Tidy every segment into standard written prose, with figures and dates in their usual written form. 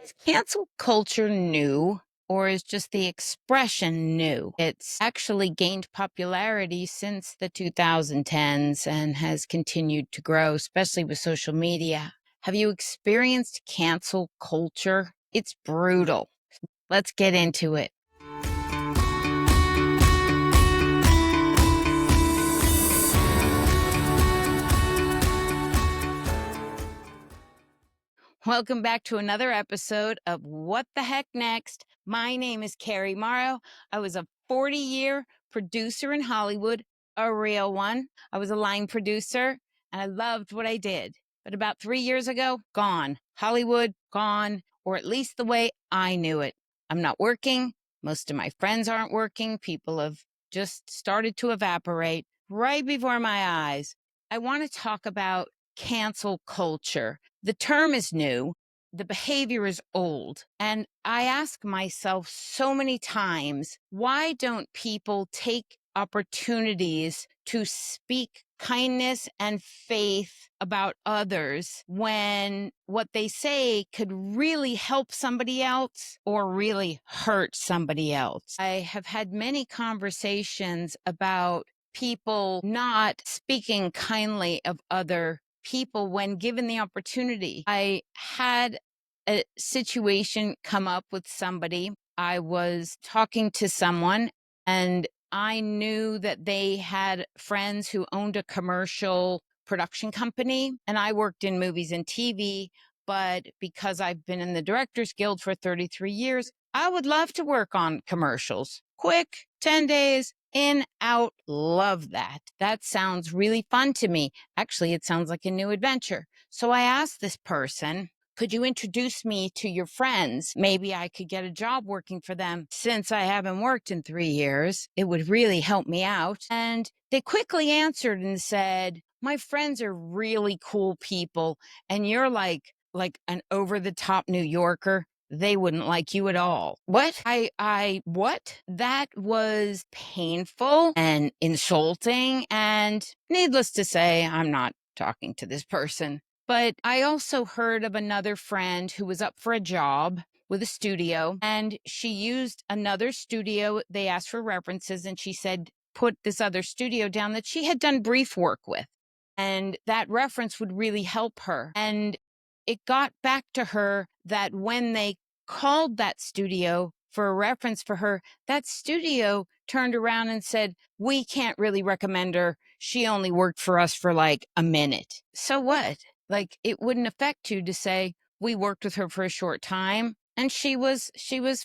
Is cancel culture new, or is just the expression new? It's actually gained popularity since the 2010s and has continued to grow, especially with social media. Have you experienced cancel culture? It's brutal. Let's get into it. Welcome back to another episode of What the Heck Next. My name is Carrie Morrow. I was a 40-year producer in Hollywood, a real one. I was a line producer and I loved what I did. But about 3 years ago, gone. Hollywood, gone, or at least the way I knew it. I'm not working. Most of my friends aren't working. People have just started to evaporate right before my eyes. I want to talk about cancel culture. The term is new, the behavior is old. And I ask myself so many times, why don't people take opportunities to speak kindness and faith about others when what they say could really help somebody else or really hurt somebody else? I have had many conversations about people not speaking kindly of other people when given the opportunity. I had a situation come up with somebody. I was talking to someone and I knew that they had friends who owned a commercial production company, and I worked in movies and TV. But because I've been in the Directors Guild for 33 years, I would love to work on commercials. Quick, 10 days, in, out, love that. That sounds really fun to me. Actually, it sounds like a new adventure. So I asked this person, could you introduce me to your friends? Maybe I could get a job working for them. Since I haven't worked in 3 years, it would really help me out. And they quickly answered and said, my friends are really cool people, and you're like an over the top New Yorker. They wouldn't like you at all. What? What? That was painful and insulting. And needless to say, I'm not talking to this person. But I also heard of another friend who was up for a job with a studio, and she used another studio. They asked for references, and she said, put this other studio down that she had done brief work with. And that reference would really help her. And it got back to her that when they called that studio for a reference for her, that studio turned around and said, we can't really recommend her. She only worked for us for like a minute. So what? Like, it wouldn't affect you to say, we worked with her for a short time and she was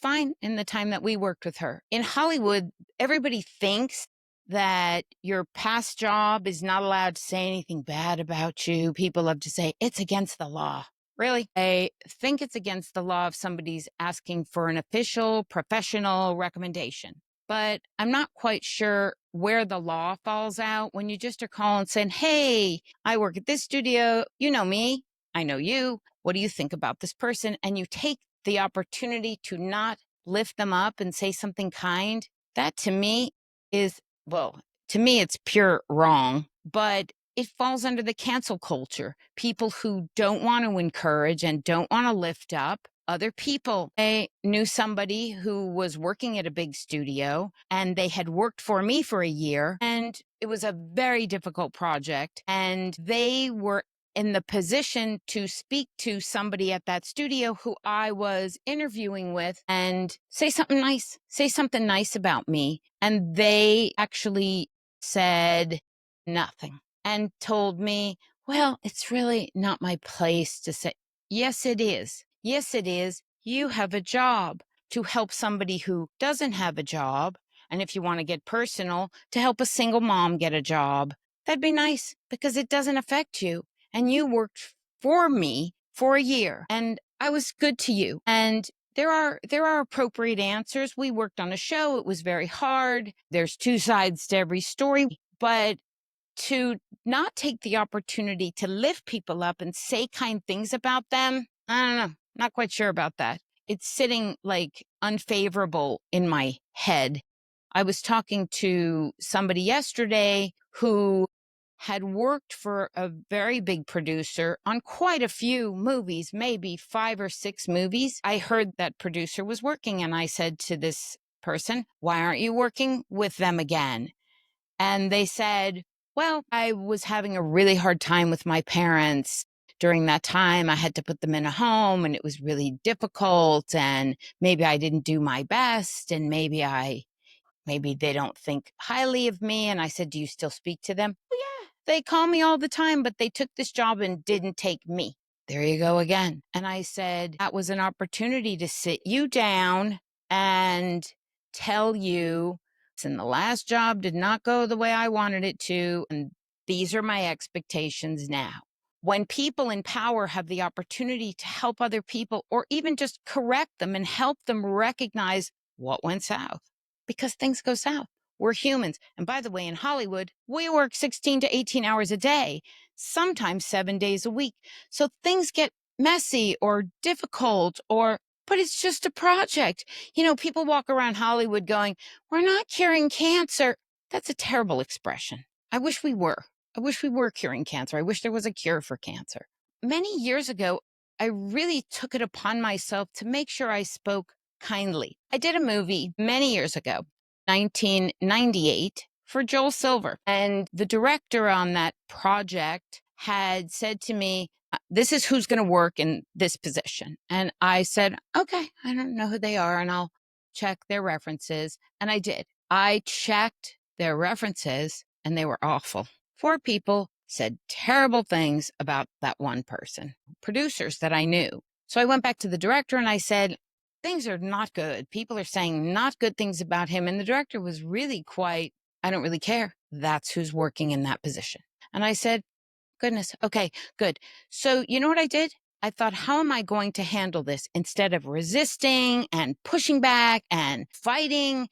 fine in the time that we worked with her. In Hollywood, everybody thinks that your past job is not allowed to say anything bad about you. People love to say it's against the law. Really? I think it's against the law if somebody's asking for an official, professional recommendation. But I'm not quite sure where the law falls out when you just are calling saying, hey, I work at this studio. You know me. I know you. What do you think about this person? And you take the opportunity to not lift them up and say something kind. That to me is, well, to me, it's pure wrong. But it falls under the cancel culture. People who don't want to encourage and don't want to lift up other people. I knew somebody who was working at a big studio and they had worked for me for a year, and it was a very difficult project, and they were in the position to speak to somebody at that studio who I was interviewing with and say something nice about me. And they actually said nothing and told me, well, it's really not my place to say. Yes, it is. Yes, it is. You have a job to help somebody who doesn't have a job. And if you want to get personal, to help a single mom get a job. That'd be nice because it doesn't affect you. And you worked for me for a year and I was good to you. And there are appropriate answers. We worked on a show. It was very hard. There's two sides to every story, but to not take the opportunity to lift people up and say kind things about them, I don't know, not quite sure about that. It's sitting like unfavorable in my head. I was talking to somebody yesterday who had worked for a very big producer on quite a few movies, maybe 5 or 6 movies. I heard that producer was working, and I said to this person, "Why aren't you working with them again?" And they said, "Well, I was having a really hard time with my parents. During that time, I had to put them in a home, and it was really difficult, and maybe I didn't do my best, and maybe they don't think highly of me." And I said, "Do you still speak to them?" "Oh, yeah. They call me all the time, but they took this job and didn't take me." There you go again. And I said, "That was an opportunity to sit you down and tell you, listen, the last job did not go the way I wanted it to, and these are my expectations now." When people in power have the opportunity to help other people or even just correct them and help them recognize what went south, because things go south. We're humans. And by the way, in Hollywood, we work 16 to 18 hours a day, sometimes 7 days a week. So things get messy or difficult but it's just a project. People walk around Hollywood going, "We're not curing cancer." That's a terrible expression. I wish we were. I wish we were curing cancer. I wish there was a cure for cancer. Many years ago, I really took it upon myself to make sure I spoke kindly. I did a movie many years ago, 1998, for Joel Silver. And the director on that project had said to me, "This is who's going to work in this position." And I said, "Okay, I don't know who they are, and I'll check their references." And I did. I checked their references, and they were awful. 4 people said terrible things about that one person, producers that I knew. So I went back to the director and I said, "Things are not good. People are saying not good things about him." And the director was really quite, "I don't really care. That's who's working in that position." And I said, "Goodness. Okay, good." So you know what I did? I thought, how am I going to handle this? Instead of resisting and pushing back and fighting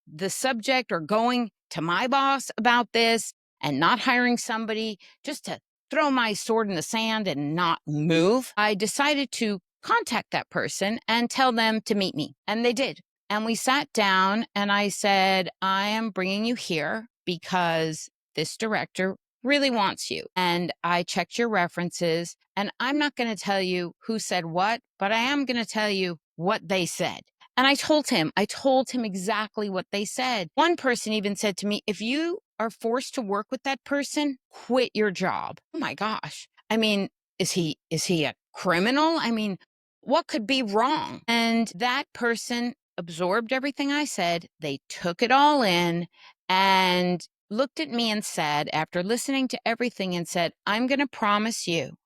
the subject or going to my boss about this and not hiring somebody just to throw my sword in the sand and not move, I decided to contact that person and tell them to meet me. And they did. And we sat down and I said, "I am bringing you here because this director really wants you. And I checked your references, and I'm not going to tell you who said what, but I am going to tell you what they said." And I told him exactly what they said. One person even said to me, "If you are forced to work with that person, quit your job." Oh my gosh. I mean, is he a criminal? I mean, what could be wrong? And that person absorbed everything I said. They took it all in and looked at me and said, after listening to everything, and said, "I'm going to promise you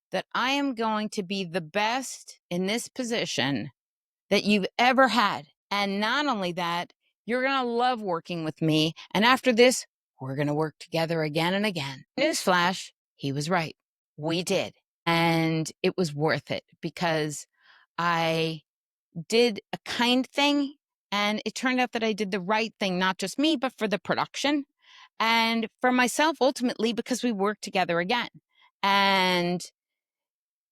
that I am going to be the best in this position that you've ever had. And not only that, you're going to love working with me. And after this, we're going to work together again and again." Newsflash, he was right. We did. And it was worth it because I did a kind thing. And it turned out that I did the right thing, not just me, but for the production and for myself, ultimately, because we worked together again. And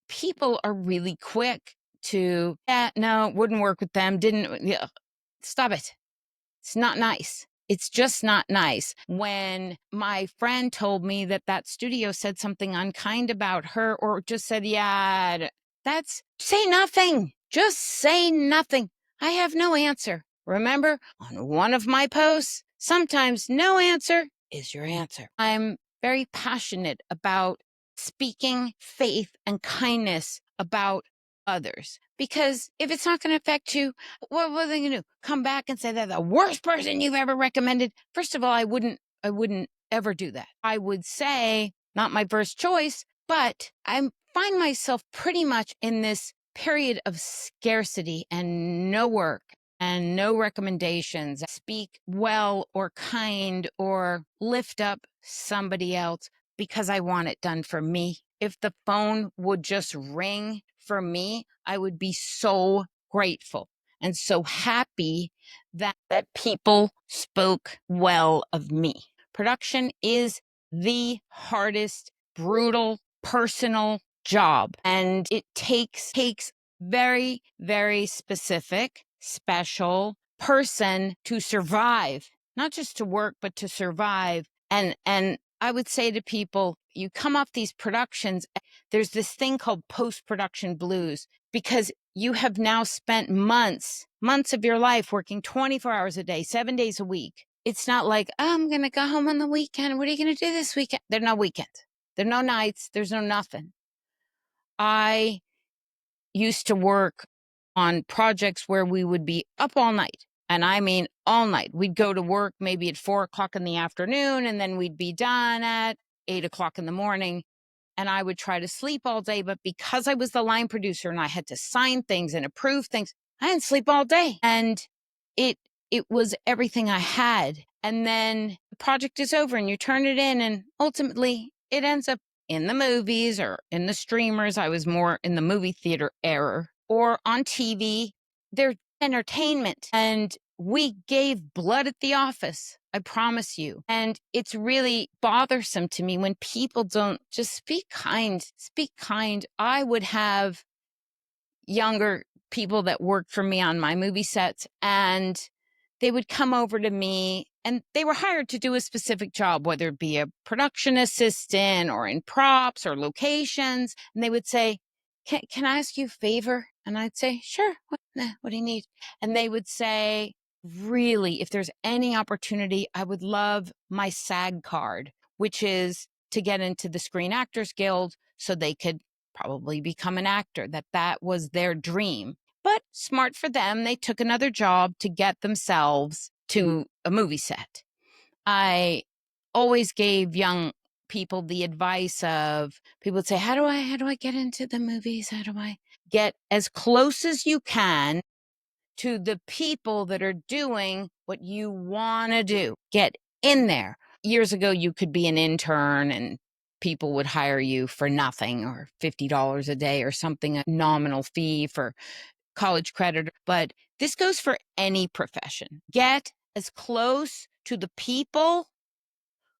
people are really quick to, "Yeah, no, wouldn't work with them, didn't." Yeah, stop it. It's not nice. It's just not nice. When my friend told me that that studio said something unkind about her or just said, "Yeah, that's," say nothing. Just say nothing. I have no answer. Remember, on one of my posts, sometimes no answer is your answer. I'm very passionate about speaking faith and kindness about others, because if it's not going to affect you, what are they going to do? Come back and say they're the worst person you've ever recommended? First of all, I wouldn't ever do that. I would say, not my first choice, but I find myself pretty much in this period of scarcity and no work and no recommendations. Speak well or kind or lift up somebody else because I want it done for me. If the phone would just ring for me, I would be so grateful and so happy that people spoke well of me. Production is the hardest, brutal, personal job, and it takes very, very specific, special person to survive, not just to work, but to survive. And I would say to people, you come off these productions, there's this thing called post-production blues because you have now spent months of your life working 24 hours a day, 7 days a week. It's not like, oh, I'm going to go home on the weekend. What are you going to do this weekend? There are no weekends. There are no nights. There's no nothing. I used to work on projects where we would be up all night. And I mean, all night. We'd go to work maybe at 4 o'clock in the afternoon, and then we'd be done at 8 o'clock in the morning. And I would try to sleep all day. But because I was the line producer and I had to sign things and approve things, I didn't sleep all day. And it, it was everything I had. And then the project is over and you turn it in, and ultimately it ends up in the movies or in the streamers. I was more in the movie theater era, or on TV. They're entertainment. And we gave blood at the office, I promise you. And it's really bothersome to me when people don't just speak kind. Speak kind. I would have younger people that worked for me on my movie sets, and they would come over to me, and they were hired to do a specific job, whether it be a production assistant or in props or locations. And they would say, can I ask you a favor? And I'd say, sure. What do you need? And they would say, really, if there's any opportunity, I would love my SAG card, which is to get into the Screen Actors Guild so they could probably become an actor, that was their dream. But smart for them, they took another job to get themselves to a movie set. I always gave young people the advice of, people would say, how do I get into the movies? How do I get as close as you can to the people that are doing what you want to do? Get in there. Years ago, you could be an intern and people would hire you for nothing, or $50 a day or something, a nominal fee for college credit. But this goes for any profession. Get as close to the people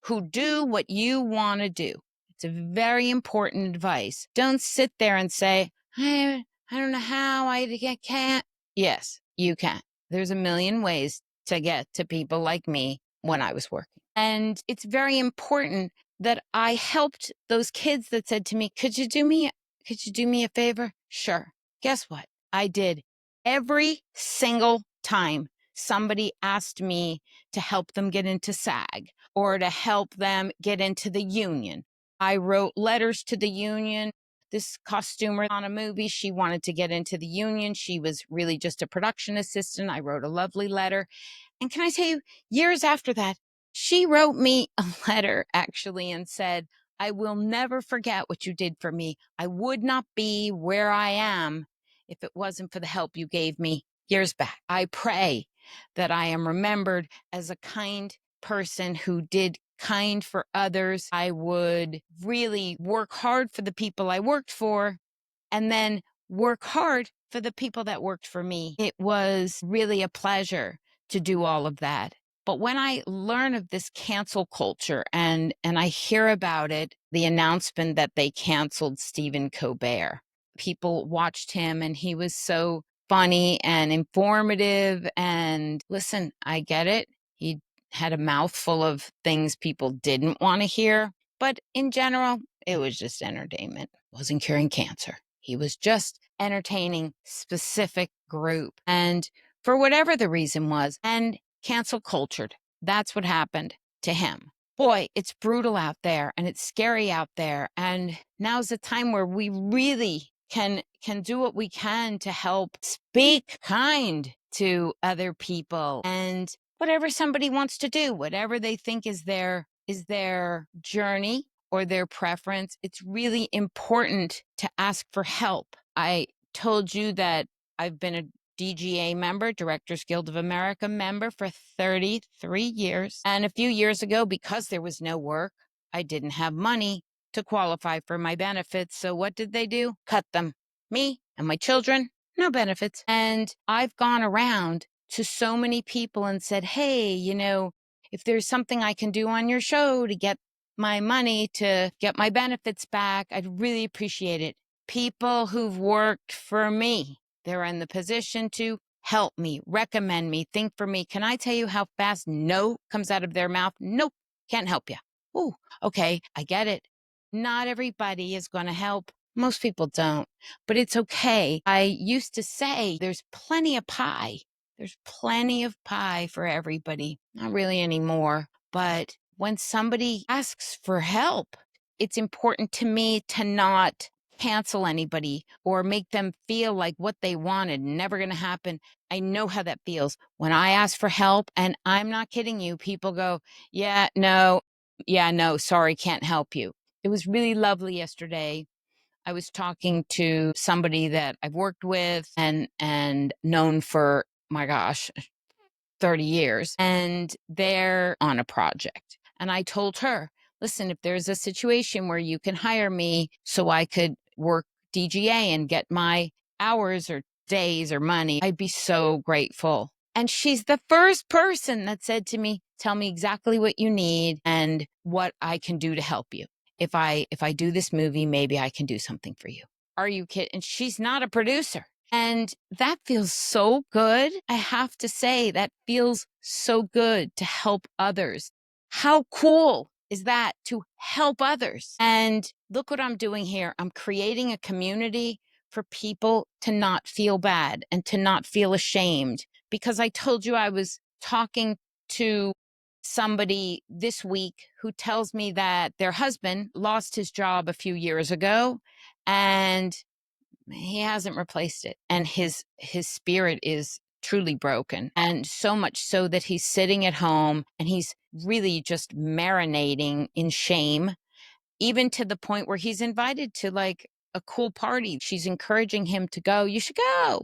who do what you want to do. It's a very important advice. Don't sit there and say, I don't know how I can't. Yes, you can. There's a million ways to get to people like me when I was working. And it's very important that I helped those kids that said to me, could you do me a favor? Sure. Guess what? I did. Every single time somebody asked me to help them get into SAG or to help them get into the union, I wrote letters to the union. This costumer on a movie, she wanted to get into the union. She was really just a production assistant. I wrote a lovely letter. And can I tell you, years after that, she wrote me a letter actually and said, I will never forget what you did for me. I would not be where I am if it wasn't for the help you gave me years back. I pray that I am remembered as a kind person who did kind for others. I would really work hard for the people I worked for, and then work hard for the people that worked for me. It was really a pleasure to do all of that. But when I learn of this cancel culture and I hear about it, the announcement that they canceled Stephen Colbert, people watched him and he was so funny and informative. And listen, I get it. He had a mouthful of things people didn't want to hear. But in general, it was just entertainment. It wasn't curing cancer. He was just entertaining specific group. And for whatever the reason was, and cancel cultured. That's what happened to him. Boy, it's brutal out there and it's scary out there. And now's the time where we really can do what we can to help speak kind to other people, and whatever somebody wants to do, whatever they think is their journey or their preference, it's really important to ask for help. I told you that I've been a DGA member, Directors Guild of America member, for 33 years. And a few years ago, because there was no work, I didn't have money to qualify for my benefits. So what did they do? Cut them. Me and my children, no benefits. And I've gone around to so many people and said, hey, if there's something I can do on your show to get my money, to get my benefits back, I'd really appreciate it. People who've worked for me, they're in the position to help me, recommend me, think for me. Can I tell you how fast no comes out of their mouth? Nope, can't help you. Oh, okay, I get it. Not everybody is going to help. Most people don't, but it's okay. I used to say there's plenty of pie. There's plenty of pie for everybody. Not really anymore. But when somebody asks for help, it's important to me to not cancel anybody or make them feel like what they wanted never going to happen. I know how that feels. When I ask for help, and I'm not kidding you, people go, yeah, no, sorry, can't help you. It was really lovely yesterday. I was talking to somebody that I've worked with and known for, my gosh, 30 years, and they're on a project. And I told her, listen, if there's a situation where you can hire me so I could work DGA and get my hours or days or money, I'd be so grateful. And she's the first person that said to me, tell me exactly what you need and what I can do to help you. If I do this movie, maybe I can do something for you. Are you kidding? And she's not a producer. And that feels so good. I have to say, that feels so good to help others. How cool is that to help others? And look what I'm doing here. I'm creating a community for people to not feel bad and to not feel ashamed. Because I told you I was talking to somebody this week who tells me that their husband lost his job a few years ago and he hasn't replaced it, and his spirit is truly broken, and so much so that he's sitting at home and he's really just marinating in shame, even to the point where he's invited to like a cool party. She's encouraging him to go. You should go.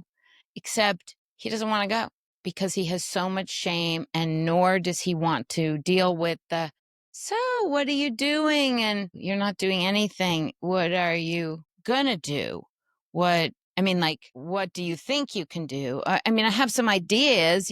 Except he doesn't want to go because he has so much shame, and nor does he want to deal with the, so what are you doing? And you're not doing anything. What are you gonna do? What do you think you can do? I have some ideas,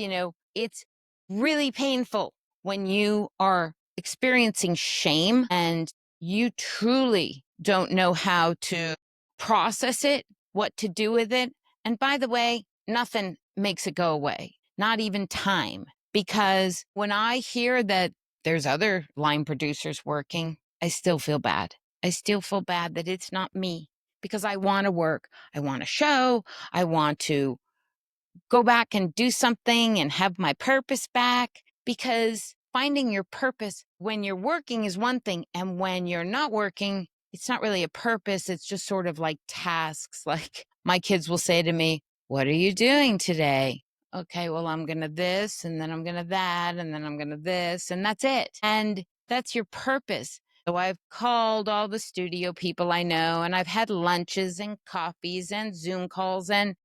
it's really painful when you are experiencing shame and you truly don't know how to process it, what to do with it. And by the way, nothing makes it go away, not even time. Because when I hear that there's other line producers working, I still feel bad. I still feel bad that it's not me because I want to work. I want to show. I want to go back and do something and have my purpose back, because finding your purpose when you're working is one thing. And when you're not working, it's not really a purpose. It's just sort of like tasks. Like my kids will say to me, what are you doing today? Okay, well, I'm going to this, and then I'm going to that, and then I'm going to this, and that's it. And that's your purpose. So I've called all the studio people I know, and I've had lunches and coffees and Zoom calls and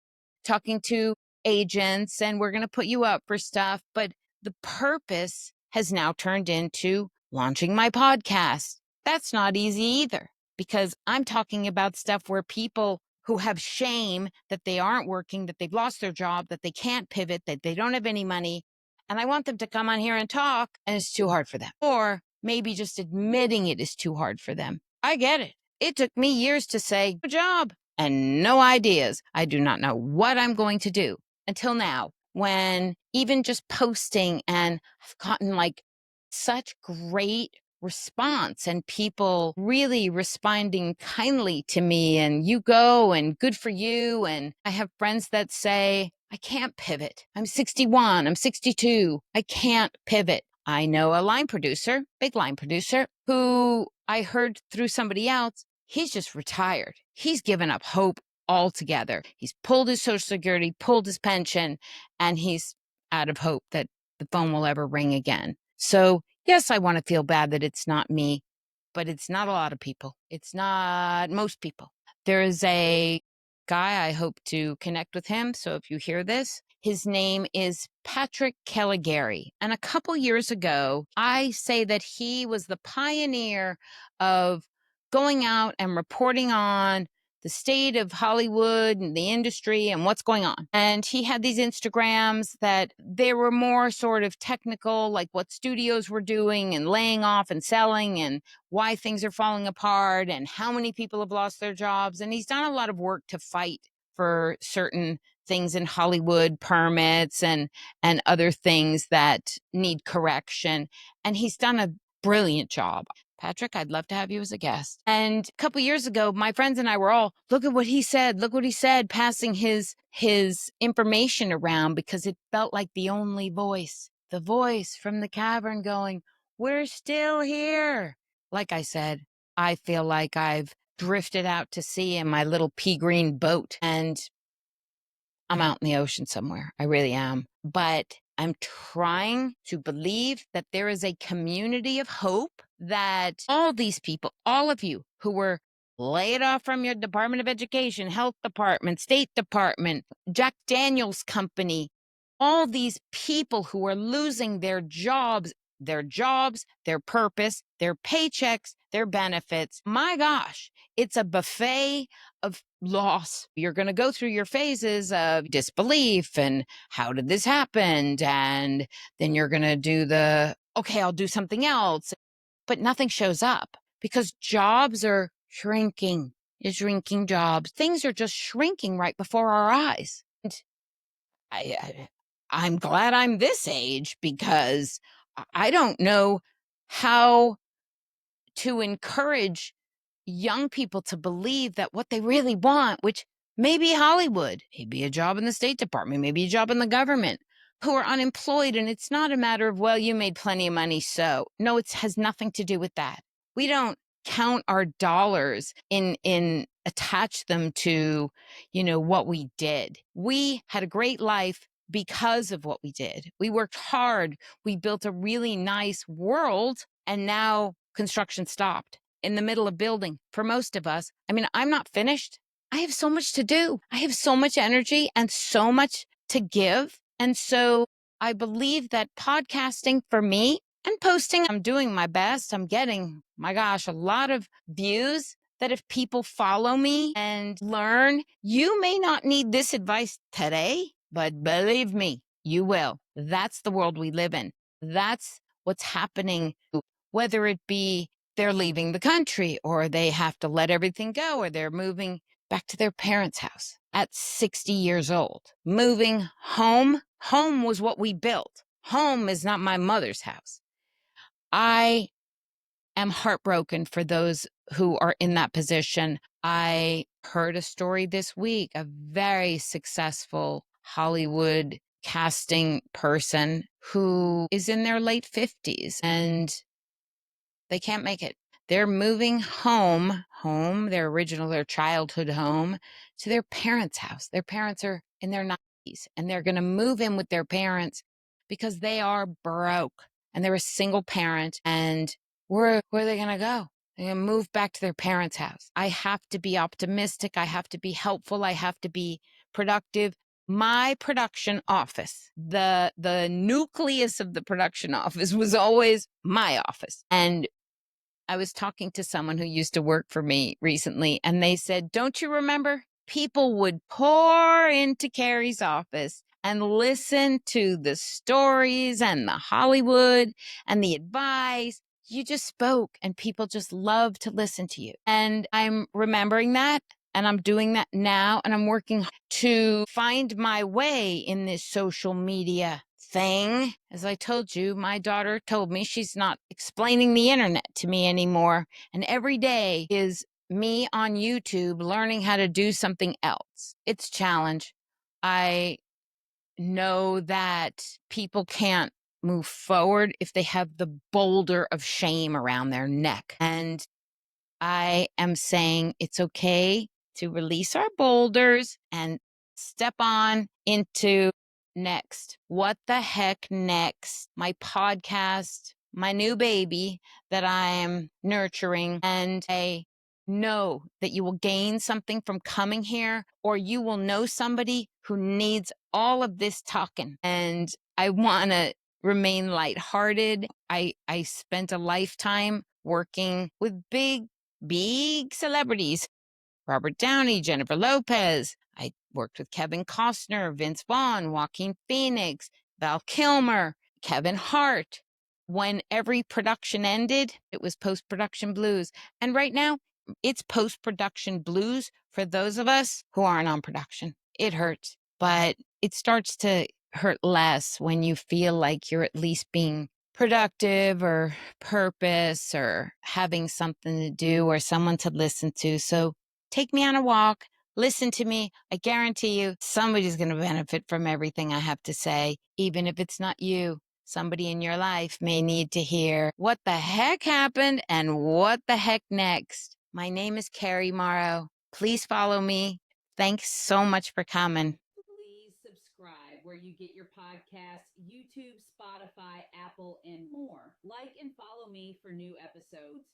talking to agents, and we're going to put you up for stuff. But the purpose has now turned into launching my podcast. That's not easy either, because I'm talking about stuff where people who have shame that they aren't working, that they've lost their job, that they can't pivot, that they don't have any money. And I want them to come on here and talk, and it's too hard for them. Or maybe just admitting it is too hard for them. I get it. It took me years to say, good job, and no ideas. I do not know what I'm going to do until now, when even just posting, and I've gotten like such great response and people really responding kindly to me, and you go and good for you. And I have friends that say, I can't pivot. I'm 61, I'm 62. I can't pivot. I know a line producer, big line producer, who I heard through somebody else, he's just retired. He's given up hope altogether. He's pulled his Social Security, pulled his pension, and he's out of hope that the phone will ever ring again. So yes, I want to feel bad that it's not me, but it's not a lot of people. It's not most people. There is a guy, I hope to connect with him. So if you hear this, his name is Patrick Caligari. And a couple years ago, I say that he was the pioneer of going out and reporting on the state of Hollywood and the industry and what's going on. And he had these Instagrams that they were more sort of technical, like what studios were doing and laying off and selling and why things are falling apart and how many people have lost their jobs. And he's done a lot of work to fight for certain things in Hollywood, permits and other things that need correction. And he's done a brilliant job. Patrick, I'd love to have you as a guest. And a couple years ago, my friends and I were all, look at what he said, look what he said, passing his information around because it felt like the only voice, the voice from the cavern going, we're still here. Like I said, I feel like I've drifted out to sea in my little pea green boat and I'm out in the ocean somewhere. I really am. But I'm trying to believe that there is a community of hope that all these people, all of you who were laid off from your Department of Education, Health Department, State Department, Jack Daniels Company, all these people who are losing their purpose, their paychecks, their benefits. My gosh, it's a buffet of loss. You're going to go through your phases of disbelief and how did this happen? And then you're going to do okay, I'll do something else. But nothing shows up because jobs are shrinking. Is shrinking jobs. Things are just shrinking right before our eyes. And I'm glad I'm this age because I don't know how to encourage young people to believe that what they really want, which may be Hollywood, maybe a job in the State Department, maybe a job in the government, who are unemployed. And it's not a matter of, well, you made plenty of money. So no, it has nothing to do with that. We don't count our dollars in attach them to, what we did. We had a great life because of what we did. We worked hard. We built a really nice world. And now construction stopped in the middle of building for most of us. I mean, I'm not finished. I have so much to do. I have so much energy and so much to give. And so I believe that podcasting for me and posting, I'm doing my best. I'm getting, my gosh, a lot of views that if people follow me and learn, you may not need this advice today, but believe me, you will. That's the world we live in. That's what's happening, whether it be they're leaving the country or they have to let everything go or they're moving back to their parents' house at 60 years old. Moving home. Home was what we built. Home is not my mother's house. I am heartbroken for those who are in that position. I heard a story this week, a very successful Hollywood casting person who is in their late 50s and they can't make it. They're moving their childhood home, to their parents' house. Their parents are in their 90s and they're going to move in with their parents because they are broke and they're a single parent. And where are they going to go? They're going to move back to their parents' house. I have to be optimistic. I have to be helpful. I have to be productive. My production office, the nucleus of the production office was always my office. And I was talking to someone who used to work for me recently, and they said, don't you remember? People would pour into Carrie's office and listen to the stories and the Hollywood and the advice. You just spoke, and people just love to listen to you. And I'm remembering that, and I'm doing that now, and I'm working to find my way in this social media thing. As I told you, my daughter told me she's not explaining the internet to me anymore. And every day is me on YouTube learning how to do something else. It's a challenge. I know that people can't move forward if they have the boulder of shame around their neck. And I am saying it's okay to release our boulders and step on into next. What the heck next? My podcast, my new baby that I am nurturing. And I know that you will gain something from coming here, or you will know somebody who needs all of this talking. And I want to remain lighthearted. I spent a lifetime working with big celebrities. Robert Downey, Jennifer Lopez. I worked with Kevin Costner, Vince Vaughn, Joaquin Phoenix, Val Kilmer, Kevin Hart. When every production ended, it was post-production blues. And right now, it's post-production blues for those of us who aren't on production. It hurts, but it starts to hurt less when you feel like you're at least being productive or purpose or having something to do or someone to listen to. So take me on a walk, listen to me. I guarantee you somebody's going to benefit from everything I have to say, even if it's not you. Somebody in your life may need to hear what the heck happened and what the heck next. My name is Carrie Morrow. Please follow me. Thanks so much for coming. Please subscribe where you get your podcasts, YouTube, Spotify, Apple, and more. Like and follow me for new episodes.